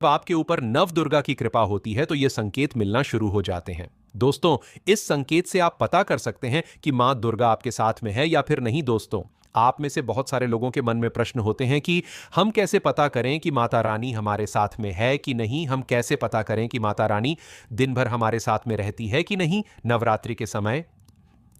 आपके ऊपर नव दुर्गा की कृपा होती है तो ये संकेत मिलना शुरू हो जाते हैं। दोस्तों, इस संकेत से आप पता कर सकते हैं कि मां दुर्गा आपके साथ में है या फिर नहीं। दोस्तों, आप में से बहुत सारे लोगों के मन में प्रश्न होते हैं कि हम कैसे पता करें कि माता रानी हमारे साथ में है कि नहीं, हम कैसे पता करें कि माता रानी दिन भर हमारे साथ में रहती है कि नहीं, नवरात्रि के समय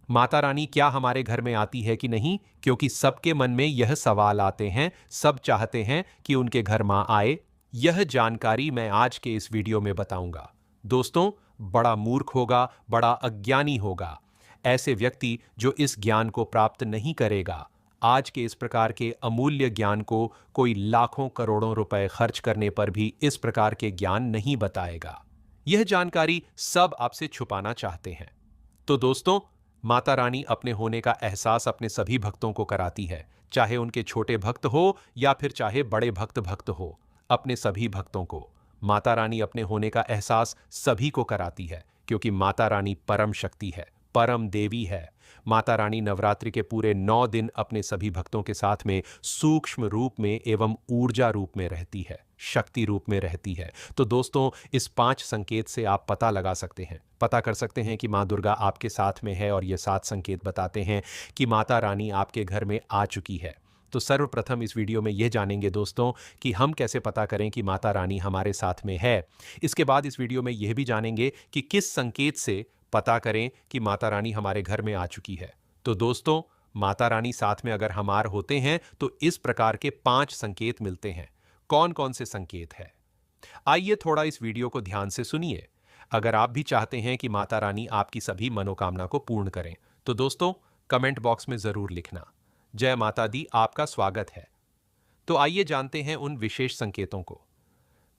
माता रानी क्या हमारे घर में आती है कि नहीं, क्योंकि सबके मन में यह सवाल आते हैं, सब चाहते हैं कि उनके घर मां आए। यह जानकारी मैं आज के इस वीडियो में बताऊंगा। दोस्तों, बड़ा मूर्ख होगा, बड़ा अज्ञानी होगा ऐसे व्यक्ति जो इस ज्ञान को प्राप्त नहीं करेगा। आज के इस प्रकार के अमूल्य ज्ञान को कोई लाखों करोड़ों रुपए खर्च करने पर भी इस प्रकार के ज्ञान नहीं बताएगा। यह जानकारी सब आपसे छुपाना चाहते हैं। तो दोस्तों, माता रानी अपने होने का एहसास अपने सभी भक्तों को कराती है, चाहे उनके छोटे भक्त हो या फिर चाहे बड़े भक्त हो। अपने सभी भक्तों को माता रानी अपने होने का एहसास सभी को कराती है, क्योंकि माता रानी परम शक्ति है, परम देवी है। माता रानी नवरात्रि के पूरे 9 दिन अपने सभी भक्तों के साथ में सूक्ष्म रूप में एवं ऊर्जा रूप में रहती है, शक्ति रूप में रहती है। तो दोस्तों, इस 5 संकेत से आप पता लगा सकते हैं, पता कर सकते हैं कि मां दुर्गा आपके साथ में है, और ये 7 संकेत बताते हैं कि माता रानी आपके घर में आ चुकी है। तो सर्वप्रथम इस वीडियो में यह जानेंगे दोस्तों कि हम कैसे पता करें कि माता रानी हमारे साथ में है। इसके बाद इस वीडियो में यह भी जानेंगे कि किस संकेत से पता करें कि माता रानी हमारे घर में आ चुकी है। तो दोस्तों, माता रानी साथ में अगर हमार होते हैं तो इस प्रकार के 5 संकेत मिलते हैं। कौन कौन से संकेत है, आइए थोड़ा इस वीडियो को ध्यान से सुनिए। अगर आप भी चाहते हैं कि माता रानी आपकी सभी मनोकामना को पूर्ण करें तो दोस्तों, कमेंट बॉक्स में जरूर लिखना, जय माता दी, आपका स्वागत है। तो आइए जानते हैं उन विशेष संकेतों को।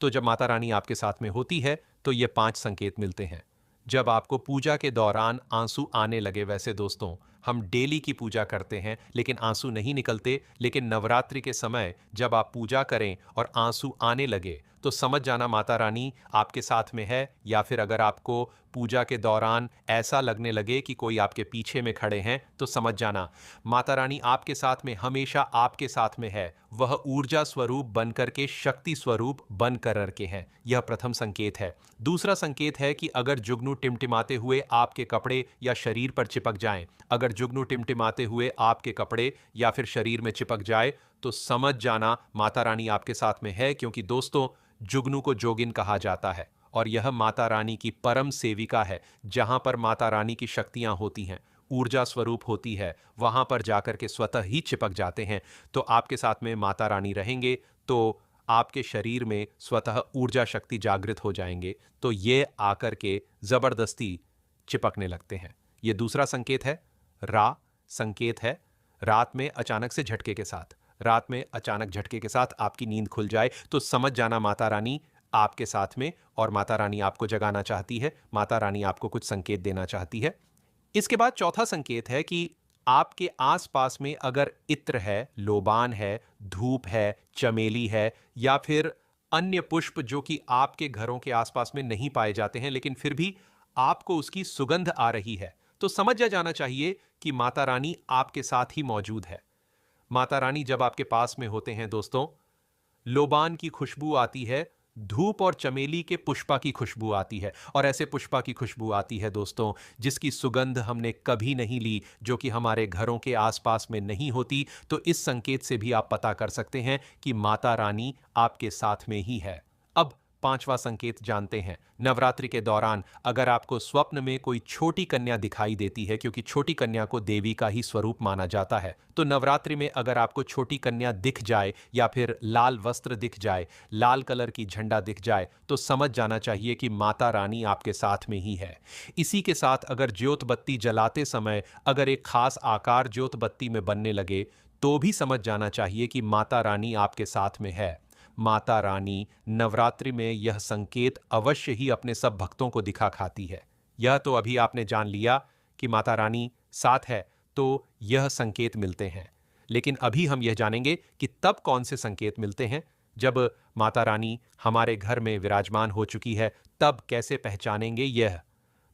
तो जब माता रानी आपके साथ में होती है तो ये 5 संकेत मिलते हैं। जब आपको पूजा के दौरान आंसू आने लगे, वैसे दोस्तों हम डेली की पूजा करते हैं लेकिन आंसू नहीं निकलते, लेकिन नवरात्रि के समय जब आप पूजा करें और आंसू आने लगे तो समझ जाना माता रानी आपके साथ में है। या फिर अगर आपको पूजा के दौरान ऐसा लगने लगे कि कोई आपके पीछे में खड़े हैं तो समझ जाना माता रानी आपके साथ में, हमेशा आपके साथ में है। वह ऊर्जा स्वरूप बनकर के शक्ति स्वरूप बन कर के हैं। यह प्रथम संकेत है। दूसरा संकेत है कि अगर जुगनू टिमटिमाते हुए आपके कपड़े या शरीर पर चिपक जाएं, अगर जुगनू टिमटिमाते हुए आपके कपड़े या फिर शरीर में चिपक जाए तो समझ जाना माता रानी आपके साथ में है, क्योंकि दोस्तों जुगनू को जोगिन कहा जाता है और यह माता रानी की परम सेविका है। जहां पर माता रानी की शक्तियां होती हैं, ऊर्जा स्वरूप होती है, वहां पर जाकर के स्वतः ही चिपक जाते हैं। तो आपके साथ में माता रानी रहेंगे तो आपके शरीर में स्वतः ऊर्जा शक्ति जागृत हो जाएंगे, तो ये आकर के जबरदस्ती चिपकने लगते हैं। ये दूसरा संकेत है। रा संकेत है, रात में अचानक से झटके के साथ, रात में अचानक झटके के साथ आपकी नींद खुल जाए तो समझ जाना माता रानी आपके साथ में, और माता रानी आपको जगाना चाहती है, माता रानी आपको कुछ संकेत देना चाहती है। इसके बाद चौथा संकेत है कि आपके आसपास में अगर इत्र है, लोबान है, धूप है, चमेली है या फिर अन्य पुष्प जो कि आपके घरों के आसपास में नहीं पाए जाते हैं लेकिन फिर भी आपको उसकी सुगंध आ रही है, तो समझ जाना चाहिए कि माता रानी आपके साथ ही मौजूद है। माता रानी जब आपके पास में होते हैं दोस्तों, लोबान की खुशबू आती है, धूप और चमेली के पुष्पा की खुशबू आती है, और ऐसे पुष्पा की खुशबू आती है दोस्तों जिसकी सुगंध हमने कभी नहीं ली, जो कि हमारे घरों के आसपास में नहीं होती। तो इस संकेत से भी आप पता कर सकते हैं कि माता रानी आपके साथ में ही है। अब 5वां संकेत जानते हैं। नवरात्रि के दौरान अगर आपको स्वप्न में कोई छोटी कन्या दिखाई देती है, क्योंकि छोटी कन्या को देवी का ही स्वरूप माना जाता है, तो नवरात्रि में अगर आपको छोटी कन्या दिख जाए या फिर लाल वस्त्र दिख जाए, लाल कलर की झंडा दिख जाए, तो समझ जाना चाहिए कि माता रानी आपके साथ में ही है। इसी के साथ अगर ज्योत बत्ती जलाते समय अगर एक खास आकार ज्योत बत्ती में बनने लगे तो भी समझ जाना चाहिए कि माता रानी आपके साथ में है। माता रानी नवरात्रि में यह संकेत अवश्य ही अपने सब भक्तों को दिखा खाती है। यह तो अभी आपने जान लिया कि माता रानी साथ है, तो यह संकेत मिलते हैं। लेकिन अभी हम यह जानेंगे कि तब कौन से संकेत मिलते हैं। जब माता रानी हमारे घर में विराजमान हो चुकी है तब कैसे पहचानेंगे, यह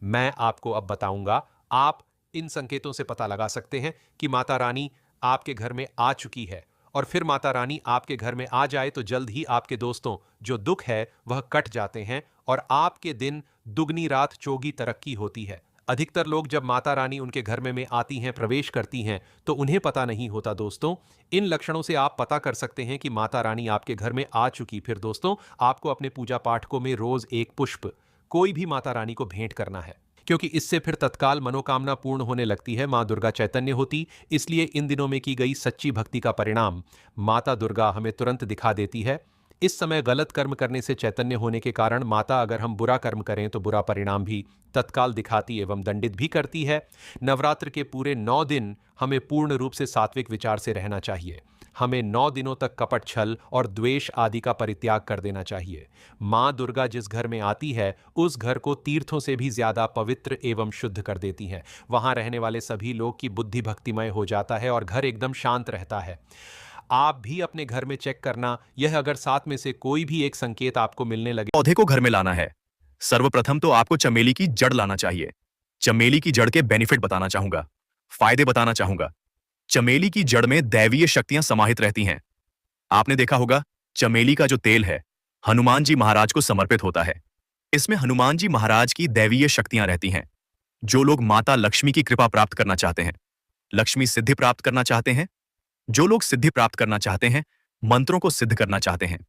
मैं आपको अब बताऊंगा। आप इन संकेतों से पता लगा सकते हैं कि माता रानी आपके घर में आ चुकी है, और फिर माता रानी आपके घर में आ जाए तो जल्द ही आपके दोस्तों जो दुख है वह कट जाते हैं और आपके दिन दुगनी रात चौगी तरक्की होती है। अधिकतर लोग जब माता रानी उनके घर में आती हैं, प्रवेश करती हैं, तो उन्हें पता नहीं होता दोस्तों। इन लक्षणों से आप पता कर सकते हैं कि माता रानी आपके घर में आ चुकी। फिर दोस्तों, आपको अपने पूजा पाठकों में रोज एक पुष्प कोई भी माता रानी को भेंट करना है, क्योंकि इससे फिर तत्काल मनोकामना पूर्ण होने लगती है। माँ दुर्गा चैतन्य होती, इसलिए इन दिनों में की गई सच्ची भक्ति का परिणाम माता दुर्गा हमें तुरंत दिखा देती है। इस समय गलत कर्म करने से चैतन्य होने के कारण माता अगर हम बुरा कर्म करें तो बुरा परिणाम भी तत्काल दिखाती एवं दंडित भी करती है। नवरात्र के पूरे 9 दिन हमें पूर्ण रूप से सात्विक विचार से रहना चाहिए। हमें 9 दिनों तक कपट, छल और द्वेष आदि का परित्याग कर देना चाहिए। माँ दुर्गा जिस घर में आती है उस घर को तीर्थों से भी ज्यादा पवित्र एवं शुद्ध कर देती हैं। वहां रहने वाले सभी लोग की बुद्धि भक्तिमय हो जाता है और घर एकदम शांत रहता है। आप भी अपने घर में चेक करना, यह अगर 7 में से कोई भी एक संकेत आपको मिलने लगे। पौधे को घर में लाना है। सर्वप्रथम तो आपको चमेली की जड़ लाना चाहिए। चमेली की जड़ के बेनिफिट बताना चाहूंगा, फायदे बताना चाहूंगा। चमेली की जड़ में दैवीय शक्तियां समाहित रहती हैं। आपने देखा होगा, चमेली का जो तेल है हनुमान जी महाराज को समर्पित होता है। इसमें हनुमान जी महाराज की दैवीय शक्तियां रहती हैं। जो लोग माता लक्ष्मी की कृपा प्राप्त करना चाहते हैं, लक्ष्मी सिद्धि प्राप्त करना चाहते हैं, जो लोग सिद्धि प्राप्त करना चाहते हैं, मंत्रों को सिद्ध करना चाहते हैं,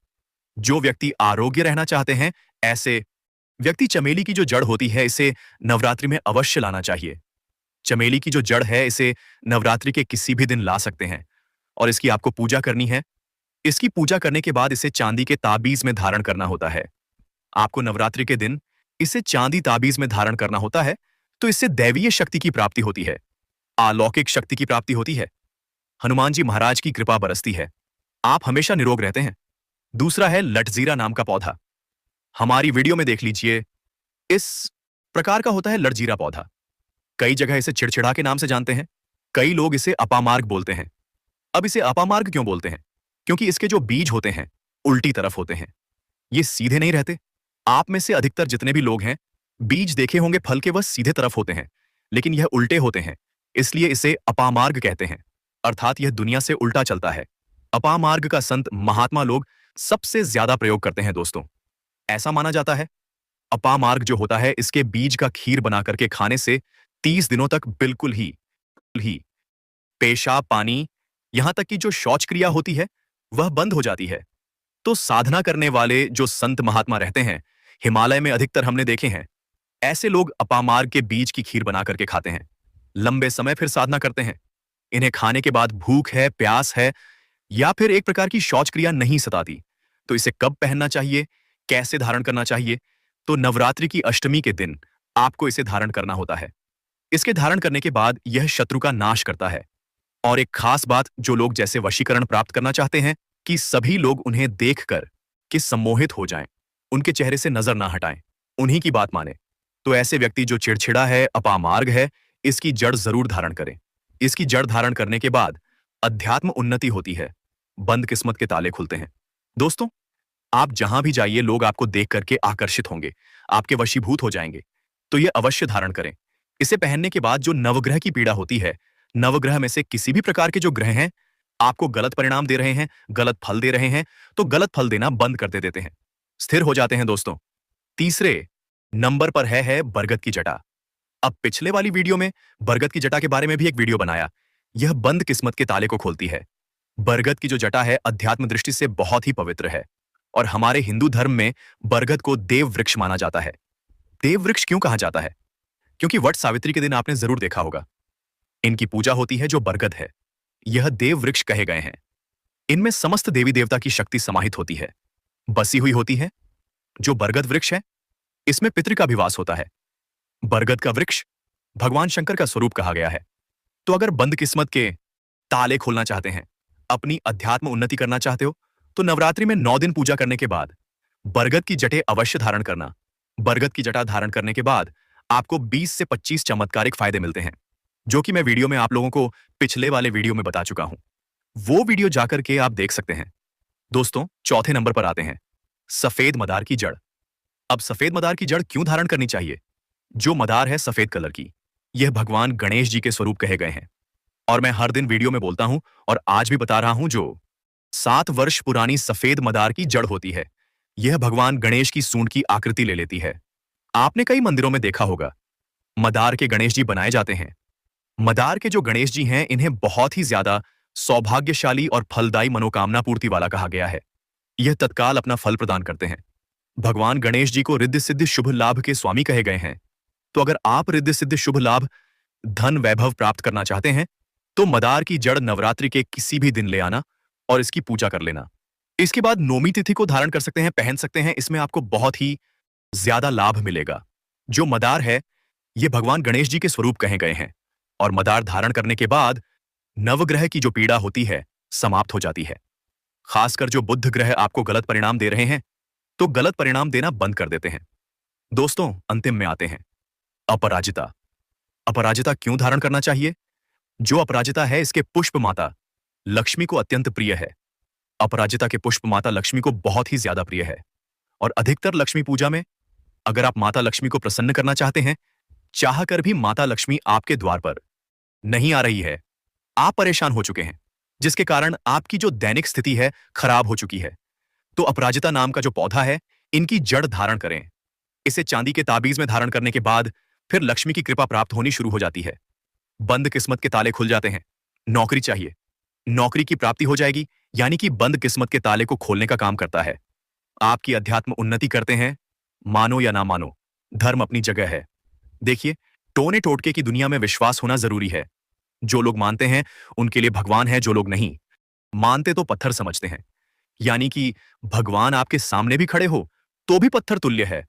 जो व्यक्ति आरोग्य रहना चाहते हैं, ऐसे व्यक्ति चमेली की जो जड़ होती है इसे नवरात्रि में अवश्य लाना चाहिए। चमेली की जो जड़ है इसे नवरात्रि के किसी भी दिन ला सकते हैं और इसकी आपको पूजा करनी है। इसकी पूजा करने के बाद इसे चांदी के ताबीज में धारण करना होता है। आपको नवरात्रि के दिन इसे चांदी ताबीज में धारण करना होता है, तो इससे दैवीय शक्ति की प्राप्ति होती है, अलौकिक शक्ति की प्राप्ति होती है, हनुमान जी महाराज की कृपा बरसती है, आप हमेशा निरोग रहते हैं। दूसरा है लटजीरा नाम का पौधा। हमारी वीडियो में देख लीजिए, इस प्रकार का होता है लटजीरा पौधा। कई जगह इसे चिड़चिड़ा के नाम से जानते हैं, कई लोग इसे अपामार्ग बोलते हैं। अब इसे अपामार्ग क्यों बोलते हैं? क्योंकि इसके जो बीज होते हैं उल्टी तरफ होते हैं, ये सीधे नहीं रहते। आप में से अधिकतर जितने भी लोग हैं, बीज देखे होंगे फल के वह सीधे तरफ होते हैं, लेकिन यह उल्टे होते हैं, इसलिए इसे अपामार्ग कहते हैं। अर्थात यह दुनिया से उल्टा चलता है। अपामार्ग का संत महात्मा लोग सबसे ज्यादा प्रयोग करते हैं दोस्तों। ऐसा माना जाता है अपामार्ग जो होता है इसके बीज का खीर बना करके खाने से 30 दिनों तक बिल्कुल ही पेशाब, पानी, यहां तक कि जो शौच क्रिया होती है वह बंद हो जाती है। तो साधना करने वाले जो संत महात्मा रहते हैं, हिमालय में अधिकतर हमने देखे हैं, ऐसे लोग अपामार्ग के बीज की खीर बना करके खाते हैं, लंबे समय फिर साधना करते हैं। इन्हें खाने के बाद भूख है, प्यास है या फिर एक प्रकार की शौच क्रिया नहीं सताती। तो इसे कब पहनना चाहिए, कैसे धारण करना चाहिए? तो नवरात्रि की अष्टमी के दिन आपको इसे धारण करना होता है। इसके धारण करने के बाद यह शत्रु का नाश करता है। और एक खास बात, जो लोग जैसे वशीकरण प्राप्त करना चाहते हैं कि सभी लोग उन्हें देखकर कि सम्मोहित हो जाएं, उनके चेहरे से नजर ना हटाएं, उन्हीं की बात माने, तो ऐसे व्यक्ति जो चिड़चिड़ा है, अपामार्ग है, इसकी जड़ जरूर धारण करें। इसकी जड़ धारण करने के बाद अध्यात्म उन्नति होती है, बंद किस्मत के ताले खुलते हैं। दोस्तों, आप जहां भी जाइए लोग आपको देख करके आकर्षित होंगे, आपके वशीभूत हो जाएंगे, तो यह अवश्य धारण करें। इसे पहनने के बाद जो नवग्रह की पीड़ा होती है, नवग्रह में से किसी भी प्रकार के जो ग्रह हैं आपको गलत परिणाम दे रहे हैं, गलत फल दे रहे हैं, तो गलत फल देना बंद कर देते हैं, स्थिर हो जाते हैं दोस्तों। तीसरे नंबर पर है बरगद की जटा। अब पिछले वाली वीडियो में बरगद की जटा के बारे में भी एक वीडियो बनाया। यह बंद किस्मत के ताले को खोलती है। बरगद की जो जटा है अध्यात्म दृष्टि से बहुत ही पवित्र है और हमारे हिंदू धर्म में बरगद को देव वृक्ष माना जाता है। देव वृक्ष क्यों कहा जाता है? क्योंकि वट सावित्री के दिन आपने जरूर देखा होगा, इनकी पूजा होती है जो बरगद है, यह देव वृक्ष कहे गए हैं। इनमें समस्त देवी देवता की शक्ति समाहित होती है, बसी हुई होती है। जो बरगद वृक्ष है इसमें पितृ का भी वास होता है। बरगद का वृक्ष भगवान शंकर का स्वरूप कहा गया है। तो अगर बंद किस्मत के ताले खोलना चाहते हैं, अपनी अध्यात्म उन्नति करना चाहते हो, तो नवरात्रि में 9 दिन पूजा करने के बाद बरगद की जटें अवश्य धारण करना। बरगद की जटा धारण करने के बाद आपको 20 से 25 चमत्कारिक फायदे मिलते हैं, जो कि मैं वीडियो में आप लोगों को पिछले वाले वीडियो में बता चुका हूं। वो वीडियो जाकर के आप देख सकते हैं। दोस्तों, चौथे नंबर पर आते हैं सफेद मदार की जड़। अब सफेद मदार की जड़ क्यों धारण करनी चाहिए? जो मदार है सफेद कलर की, यह भगवान गणेश जी के स्वरूप कहे गए हैं और मैं हर दिन वीडियो में बोलता हूं और आज भी बता रहा हूं, जो 7 वर्ष पुरानी सफेद मदार की जड़ होती है। यह भगवान गणेश की सूंड की आकृति ले लेती है। आपने कई मंदिरों में देखा होगा, मदार के गणेश जी बनाए जाते हैं। मदार के जो गणेश जी हैं, इन्हें बहुत ही ज्यादा सौभाग्यशाली और फलदायी मनोकामना पूर्ति वाला कहा गया है। यह तत्काल अपना फल प्रदान करते हैं। भगवान गणेश जी को रिद्धि सिद्धि शुभ लाभ के स्वामी कहे गए हैं। तो अगर आप रिद्धि सिद्धि शुभ लाभ, धन वैभव प्राप्त करना चाहते हैं, तो मदार की जड़ नवरात्रि के किसी भी दिन ले आना और इसकी पूजा कर लेना। इसके बाद नौमी तिथि को धारण कर सकते हैं, पहन सकते हैं। इसमें आपको बहुत ही ज्यादा लाभ मिलेगा। जो मदार है, ये भगवान गणेश जी के स्वरूप कहे गए हैं और मदार धारण करने के बाद नवग्रह की जो पीड़ा होती है, समाप्त हो जाती है। खासकर जो बुध ग्रह आपको गलत परिणाम दे रहे हैं, तो गलत परिणाम देना बंद कर देते हैं। दोस्तों, अंतिम में आते हैं अपराजिता। अपराजिता क्यों धारण करना चाहिए? जो अपराजिता है, इसके पुष्प माता लक्ष्मी को अत्यंत प्रिय है। अपराजिता के पुष्प माता लक्ष्मी को बहुत ही ज्यादा प्रिय है और अधिकतर लक्ष्मी पूजा में अगर आप माता लक्ष्मी को प्रसन्न करना चाहते हैं, चाहकर भी माता लक्ष्मी आपके द्वार पर नहीं आ रही है, आप परेशान हो चुके हैं, जिसके कारण आपकी जो दैनिक स्थिति है खराब हो चुकी है, तो अपराजिता नाम का जो पौधा है, इनकी जड़ धारण करें। इसे चांदी के ताबीज में धारण करने के बाद फिर लक्ष्मी की कृपा प्राप्त होनी शुरू हो जाती है। बंद किस्मत के ताले खुल जाते हैं। नौकरी चाहिए, नौकरी की प्राप्ति हो जाएगी, यानी कि बंद किस्मत के ताले को खोलने का काम करता है। आपकी अध्यात्म उन्नति करते हैं, मानो या ना मानो, धर्म अपनी जगह है। देखिए, टोने टोटके की दुनिया में विश्वास होना जरूरी है। जो लोग मानते हैं उनके लिए भगवान है, जो लोग नहीं मानते तो पत्थर समझते हैं। यानी कि भगवान आपके सामने भी खड़े हो तो भी पत्थर तुल्य है।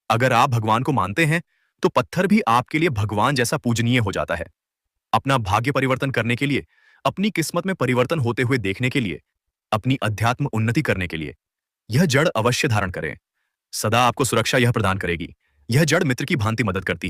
अगर आप भगवान को मानते हैं तो पत्थर भी आपके लिए भगवान जैसा पूजनीय हो जाता है। अपना भाग्य परिवर्तन करने के लिए, अपनी किस्मत में परिवर्तन होते हुए देखने के लिए, अपनी अध्यात्म उन्नति करने के लिए यह जड़ अवश्य धारण करें। सदा आपको सुरक्षा यह प्रदान करेगी। यह जड़ मित्र की भांति मदद करती है।